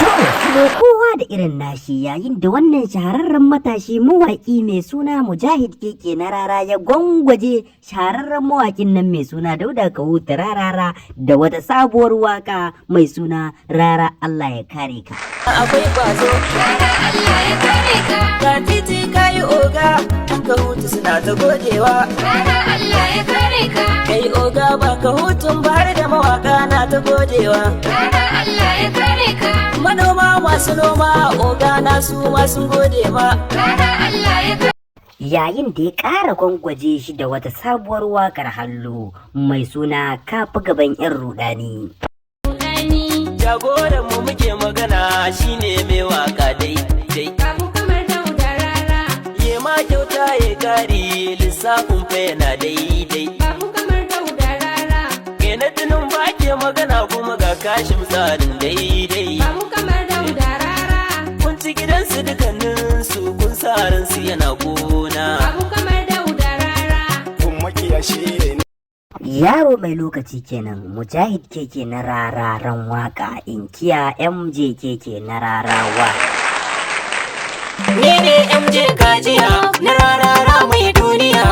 kowa da irin nashi yayin da wannan shahararren matashi mawaƙi mai suna Mujahid Keke na Rara ya gwangwaje shahararren mawaƙin nan mai suna Dauda Kahutu Rarara da wata sabuwar waka mai suna Rara Allah ya kare ka. Akwai kwazo Rara Allah ya kare ka. Ga titi kayi oga ɗan Kahutu suna ta godewa. Rara Allah ya kare ka. Kai oga ba Kahutun ba har da mawaka na ta godewa. Rara Allah ya kare ka. Manoma masu noma oga na su masu gode ma. Rara Allah ya kare. Yayin da ya ƙara gwangwaje shi da wata sabuwar waƙar hallo mai suna kafi gaban 'yan rudani. Jagoran mu muke magana shine mai waka dai. Babu kamar Dauda Rara. Ye ma kyauta ya kare lissafin fa yana daidai. Babu kamar Dauda Rara. Ke na tunin ba ke magana kuma ga kashin tsarin daidai. Babu kamar Dauda Rara. Kun ci gidansu dukkaninsu kun sa ransu yana gona. Babu kamar Dauda Rara. Kun makiyashi ne. Yaro mai lokaci kenan Mujahid Keke na Rararan waka inkiya MJ Keke na Rarawa. Ni ne MJ Kajiya na Rarara mai duniya.